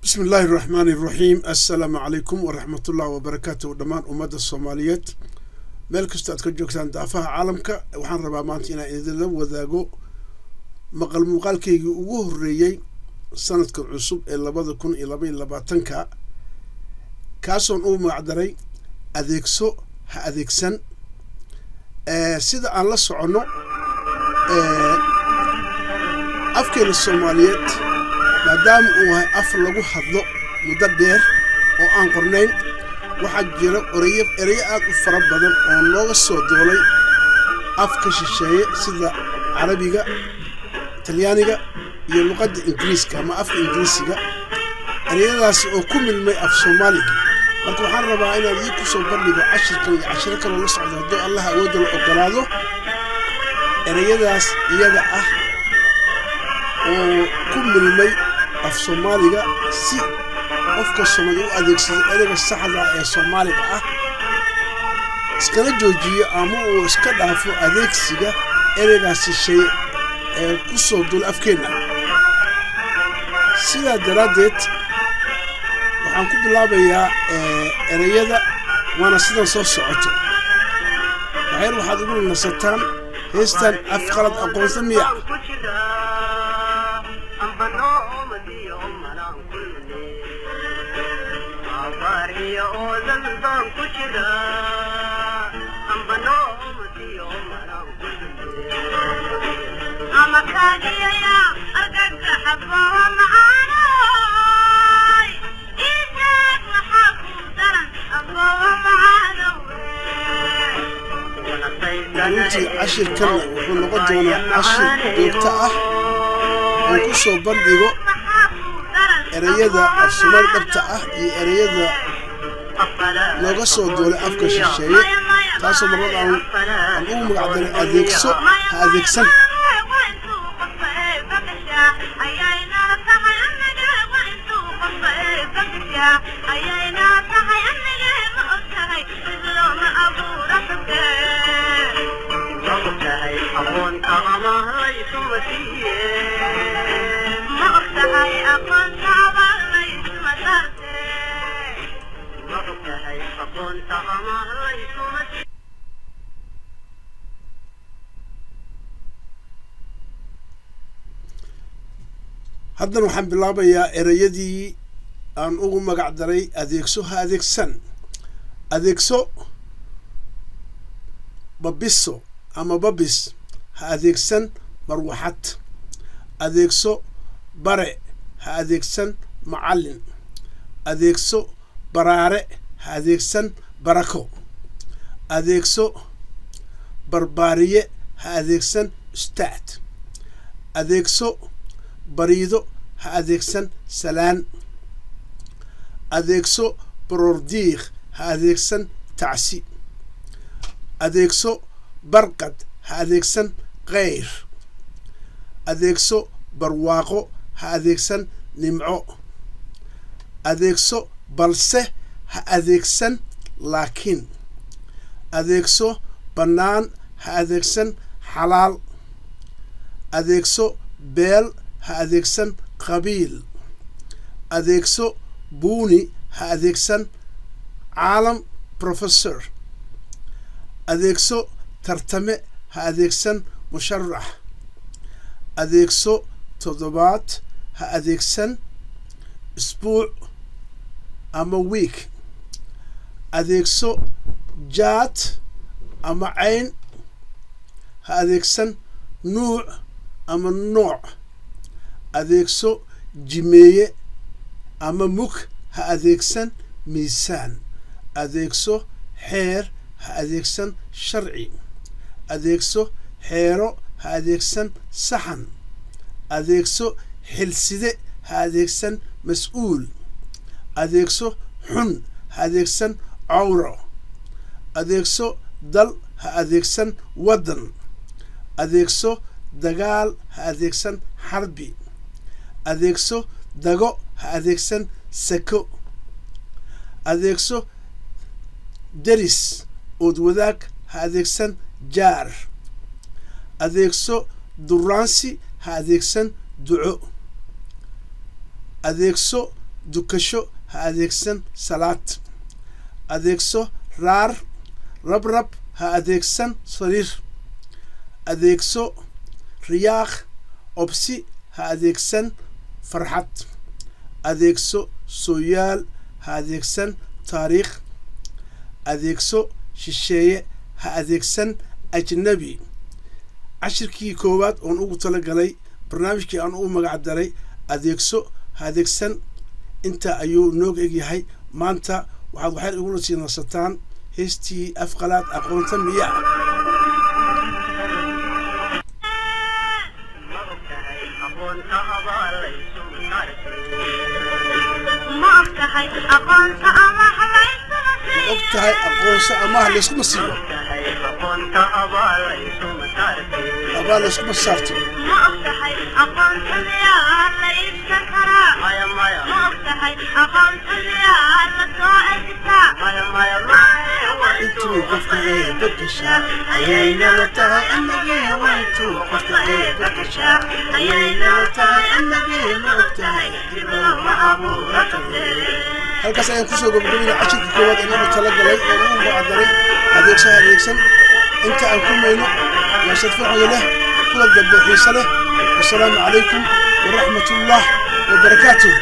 بسم الله الرحمن الرحيم. السلام عليكم ورحمة الله وبركاته. دمان أمد الصوماليات ملك استاذ جوكسان دافها عالمك وحن ربا مانتينا إذا وذاقو مقال كي يوه الريي سنة كالعصب إلا بذكون إلا بين لباتنكا كاسون أو معدري أذيكسو هأذيكسن سيدا الله سعنو أفكار الصوماليات maadaam uu yahay af lagu hadlo muddo dheer oo aan qornayn waxa jira erayo aad u fara badan oo looga soo doolay afka shisheeye sida Carabiga, Talyaaniga iyo luqadda Ingiriiska ama afka Ingiriisiga erayadaas oo ku milmay af Soomaaliga marka waxaan rabaa inaan idinku soo bandhigo cashirkan iyo cashiro kale la socdo haddii Allah awood la ogolaado erayadaas iyaga ah oo ku milmay af Soomaaliga si qofka Soomaali u adeegsado erayga saxda ah ee Soomaaliga ah iskala joojiyo ama uu iska dhaafo adeegsiga eraygaas shay ee ku soo dul afkeena sidaa daraadeed waxaan ku bilaabayaa erayada waana sidan soo socoto waxaad ugu nasataan heestan af qalad aqoonsan miya عشر كلمة ونقول دونا عشر يبتاع ونكسو بندقو erayada af Soomaali dhabta ah iyo erayada looga soo doolay afka shisheeye taasoo marada aan ugu magacdaray adeegso ha adeegsan haddana waxaan bilaabayaa erayadii aan ugu magacdaray adeegso ha adeegsan adeegso babiso ama babis ha adeegsan marwaxad adeegso bare ha adeegsan macallin adeegso baraare ha adeegsan barako adeegso barbaariye ha adeegsan ustaad adeegso bariido ha adeegsan salaan adeegso baroordiiq ha adeegsan tacsi adeegso barqad ha adeegsan qeyr adeegso barwaaqo ha adeegsan nimco adeegso balse ha adeegsan laakiin adeegso bannaan ha adeegsan xalaal adeegso beel ha adeegsan qabiil adeegso buuni ha adeegsan caalam professor adeegso tartame ha adeegsan musharax adeegso toddobaad ha adeegsan isbuuc ama week adeegso jaad ama cayn ha adeegsan nuuc ama nooc adeegso jimeeye ama mug ha adeegsan miisaan adeegso xeer ha adeegsan sharci adeegso xeero ha adeegsan saxan adeegso xilside ha adeegsan mas'uul adeegso xun ha adeegsan cawro adeegso dal ha adeegsan waddan adeegso dagaal ha adeegsan xarbi adeegso dago ha adeegsan sako adeegso deris ood wadaag ha adeegsan jaar adeegso duraansi ha adeegsan duco adeegso dukasho ha adeegsan salaad adeegso raar rabrab ha adeegsan sariir adeegso riyaaq obsi ha adeegsan farxad adeegso sooyaal ha adeegsan taariikh adeegso shisheeye ha adeegsan ajnabi cashirkii koowaad oon ugu talagalay barnaamijkii aan ugu magac daray adeegso ha adeegsan inta ayuu nooga egyahay maanta waxaad waxay igula sii nasataan heestii afqalaad aqoonta miyaa ogtahay aqoonsa amaah layskuma siiyo abaa layskuma saarto intuu qofka ee bedeshaa ayaynala tahay annagii wayntuu qofka ee bedeshaa ayaynala tahay annagii ma ogtahay dibama abuuratade halkaas ayaan kusoo gabagabayna cashirka koowaad ee nagu talagalay oo ugu magacdaray adeegso adeegsan inta aan kulmayno waa sadfaxoda leh kula dambe xiise leh wasalaamu calaykum waraxmatullaah wabarakaatuh